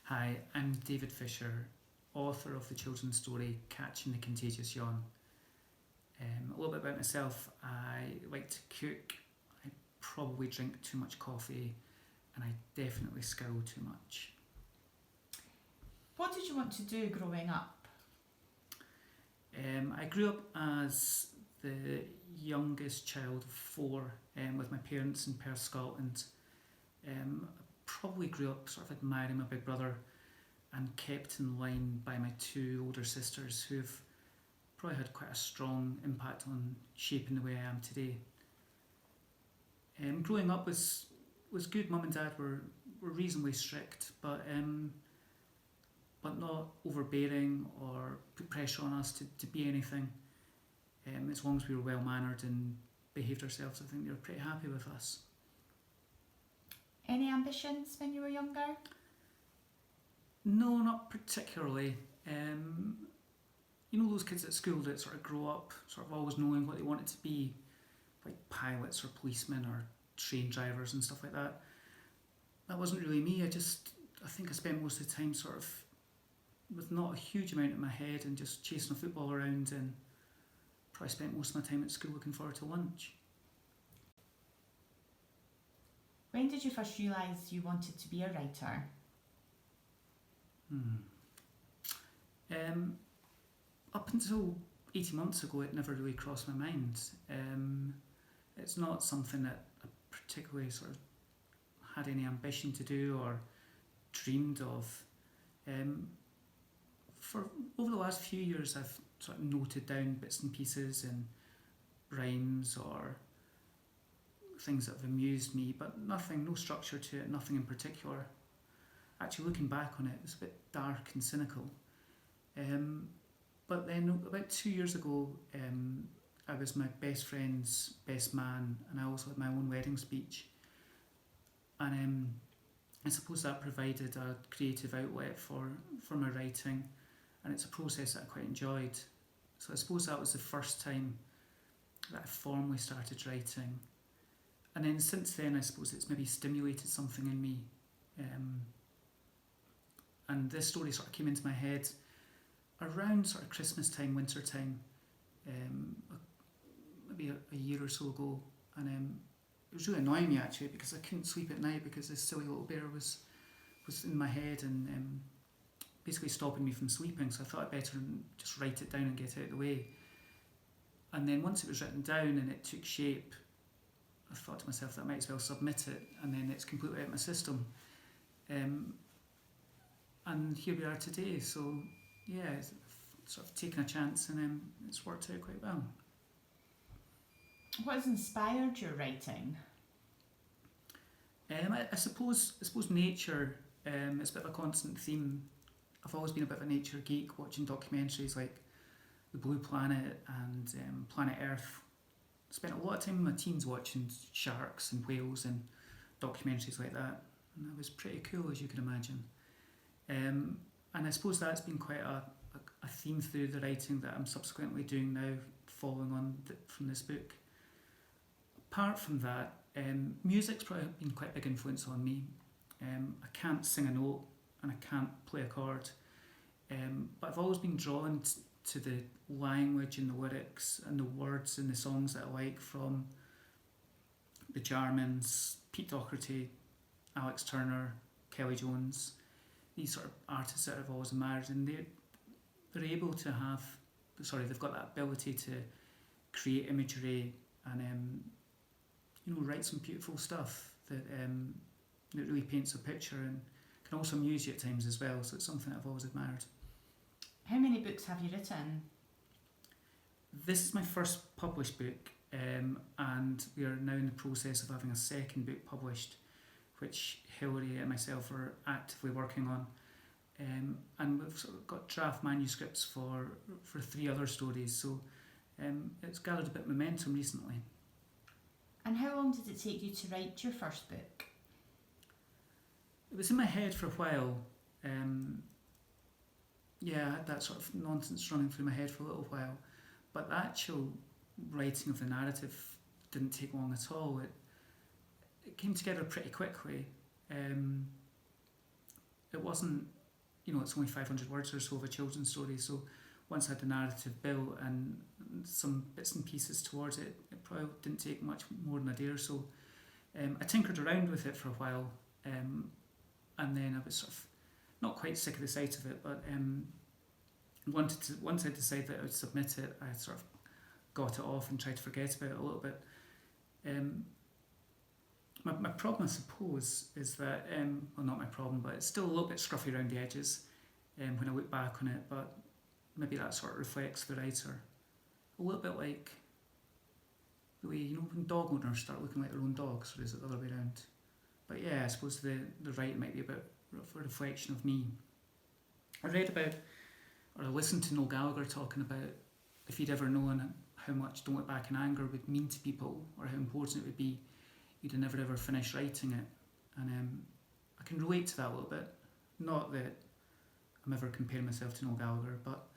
Hi, I'm David Fisher, author of the children's story Catching the Contagious Yawn. A little bit about myself: I like to cook, I probably drink too much coffee, and I definitely scowl too much. What did you want to do growing up? I grew up as the youngest child of four with my parents in Perth, Scotland. I probably grew up sort of admiring my big brother and kept in line by my two older sisters who've probably had quite a strong impact on shaping the way I am today. Growing up was good. Mum and Dad were reasonably strict, but not overbearing or put pressure on us to be anything. As long as we were well mannered and behaved ourselves, I think they were pretty happy with us. Any ambitions when you were younger? No, not particularly. You know those kids at school that sort of grow up sort of always knowing what they wanted to be, like pilots or policemen or train drivers and stuff like that. That wasn't really me. I think I spent most of the time sort of with not a huge amount in my head and just chasing a football around, and probably spent most of my time at school looking forward to lunch. When did you first realise you wanted to be a writer? Up until 18 months ago, it never really crossed my mind. It's not something that I particularly sort of had any ambition to do or dreamed of. For over the last few years, I've sort of noted down bits and pieces and rhymes or things that have amused me, but nothing, no structure to it, nothing in particular. Actually, looking back on it, it's a bit dark and cynical. But then about 2 years ago, I was my best friend's best man, and I also had my own wedding speech. And I suppose that provided a creative outlet for my writing, and it's a process that I quite enjoyed. So I suppose that was the first time that I formally started writing. And then since then, I suppose it's maybe stimulated something in me. And this story sort of came into my head around sort of Christmas time, winter time, maybe a year or so ago. And it was really annoying me actually, because I couldn't sleep at night because this silly little bear was in my head and basically stopping me from sleeping. So I thought I'd better just write it down and get it out of the way. And then once it was written down and it took shape, I thought to myself that I might as well submit it, and then it's completely out of my system. And here we are today. So yeah, it's sort of taken a chance, and it's worked out quite well. What has inspired your writing? I suppose nature is a bit of a constant theme. I've always been a bit of a nature geek, watching documentaries like The Blue Planet and Planet Earth. Spent a lot of time in my teens watching sharks and whales and documentaries like that, and that was pretty cool, as you can imagine. And I suppose that's been quite a theme through the writing that I'm subsequently doing now, following on from this book. Apart from that, music's probably been quite a big influence on me. I can't sing a note and I can't play a chord, but I've always been drawn to the language and the lyrics and the words and the songs that I like, from the Jarmans, Pete Doherty, Alex Turner, Kelly Jones, these sort of artists that I've always admired, and they're able to they've got that ability to create imagery and write some beautiful stuff that really paints a picture and can also amuse you at times as well. So it's something I've always admired. How many books have you written? This is my first published book, and we are now in the process of having a second book published, which Hilary and myself are actively working on. And we've sort of got draft manuscripts for 3 other stories, so it's gathered a bit of momentum recently. And how long did it take you to write your first book? It was in my head for a while. I had that sort of nonsense running through my head for a little while, but the actual writing of the narrative didn't take long at all. It came together pretty quickly. It wasn't it's only 500 words or so of a children's story, so once I had the narrative built and some bits and pieces towards it, it probably didn't take much more than a day or so. I tinkered around with it for a while, and then I was sort of not quite sick of the sight of it, but once I decided that I would submit it, I sort of got it off and tried to forget about it a little bit. My problem, I suppose, is that, well, not my problem, but it's still a little bit scruffy around the edges when I look back on it, but maybe that sort of reflects the writer. A little bit like the way, when dog owners start looking like their own dogs, or is it the other way around? But yeah, I suppose the writing might be a bit of a reflection of me. I read about, or I listened to Noel Gallagher talking about if he'd ever known how much Don't Look Back in Anger would mean to people, or how important it would be, he'd have never ever finished writing it. And I can relate to that a little bit. Not that I'm ever comparing myself to Noel Gallagher, but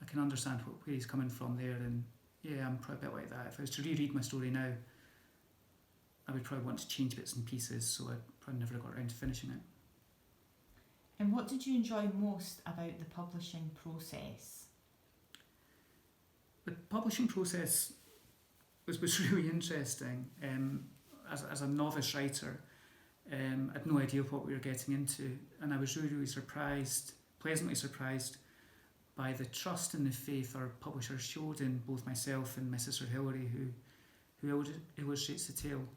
I can understand where he's coming from there, and yeah, I'm probably a bit like that. If I was to reread my story now, I would probably want to change bits and pieces, so I probably never got around to finishing it. And what did you enjoy most about the publishing process? The publishing process was really interesting. As a novice writer, I had no idea what we were getting into, and I was really surprised, pleasantly surprised, by the trust and the faith our publisher showed in both myself and my sister Hilary, who illustrates the tale.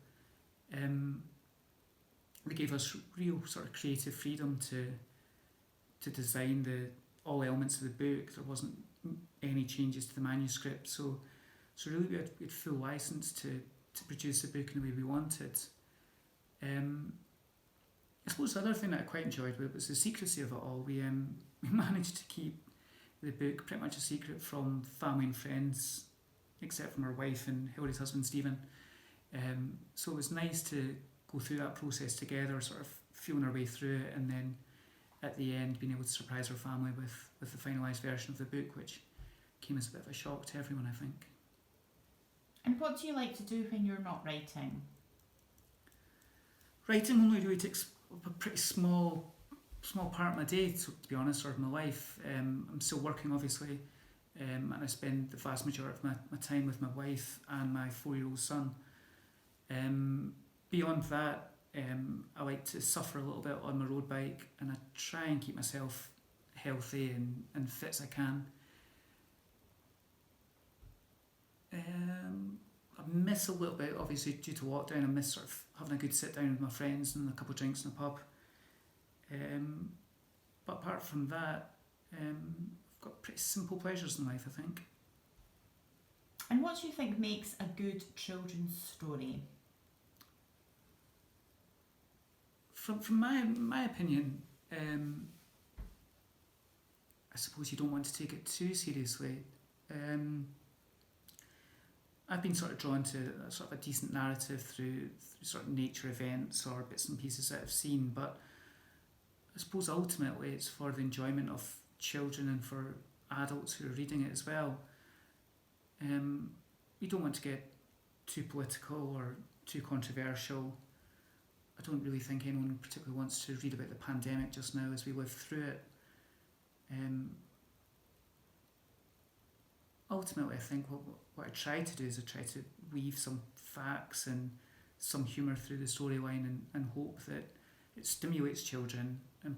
They gave us real sort of creative freedom to design all elements of the book. There wasn't any changes to the manuscript, so really we had full license to produce the book in the way we wanted. I suppose the other thing that I quite enjoyed was the secrecy of it all. We managed to keep the book pretty much a secret from family and friends, except from our wife and Hilary's husband Stephen. So it was nice to go through that process together, sort of feeling our way through it, and then at the end being able to surprise our family with the finalised version of the book, which came as a bit of a shock to everyone, I think. And what do you like to do when you're not writing? Writing only really takes a pretty small part of my day, to be honest, or of my life. I'm still working, obviously, and I spend the vast majority of my time with my wife and my 4-year-old son. Beyond that, I like to suffer a little bit on my road bike, and I try and keep myself healthy and fit as I can. I miss a little bit, obviously, due to lockdown. I miss sort of having a good sit down with my friends and a couple of drinks in a pub. But apart from that, I've got pretty simple pleasures in life, I think. And what do you think makes a good children's story? From my opinion, I suppose you don't want to take it too seriously. I've been sort of drawn to a sort of a decent narrative through sort of nature events or bits and pieces that I've seen, but I suppose ultimately it's for the enjoyment of children and for adults who are reading it as well. You don't want to get too political or too controversial. I don't really think anyone particularly wants to read about the pandemic just now as we live through it. Ultimately, I think what I try to do is I try to weave some facts and some humour through the storyline and hope that it stimulates children and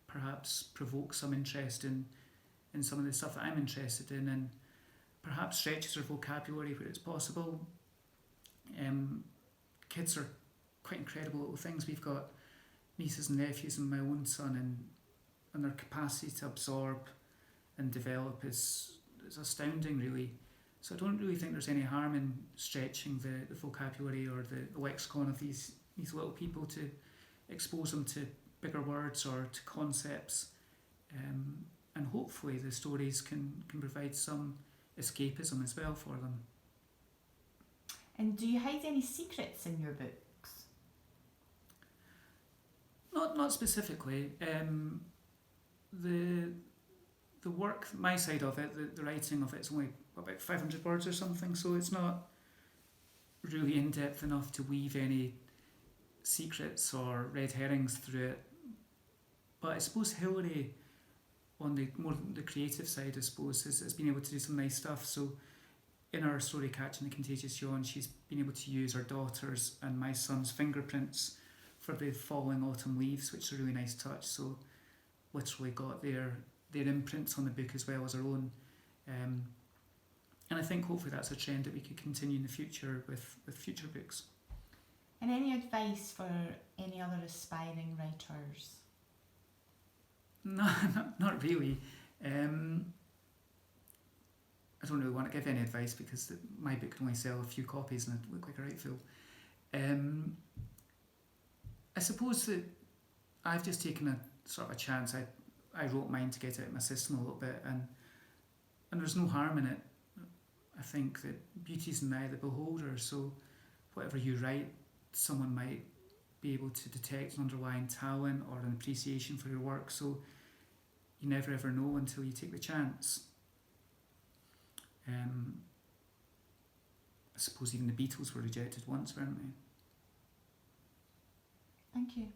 perhaps provokes some interest in some of the stuff that I'm interested in, and perhaps stretches their vocabulary where it's possible. Kids are quite incredible little things. We've got nieces and nephews and my own son, and their capacity to absorb and develop is astounding, really. So I don't really think there's any harm in stretching the vocabulary or the lexicon of these little people to expose them to bigger words or to concepts, and hopefully the stories can provide some escapism as well for them. And do you hide any secrets in your books? Not specifically. The work, my side of it, the writing of it, is only about 500 words or something, so it's not really in depth enough to weave any secrets or red herrings through it. But I suppose Hilary, on the more the creative side, I suppose, has been able to do some nice stuff. So in our story Catching the Contagious Yawn, she's been able to use her daughter's and my son's fingerprints for the falling autumn leaves, which is a really nice touch. So literally got their imprints on the book as well as our own. And I think hopefully that's a trend that we could continue in the future with future books. And any advice for any other aspiring writers? No, not really. I don't really want to give any advice because my book can only sell a few copies and I look like a right fool. I suppose that I've just taken a sort of a chance. I wrote mine to get it out of my system a little bit, and there's no harm in it. I think that beauty's in the eye of the beholder, so whatever you write, someone might be able to detect an underlying talent or an appreciation for your work, so you never ever know until you take the chance. I suppose even the Beatles were rejected once, weren't they? Thank you.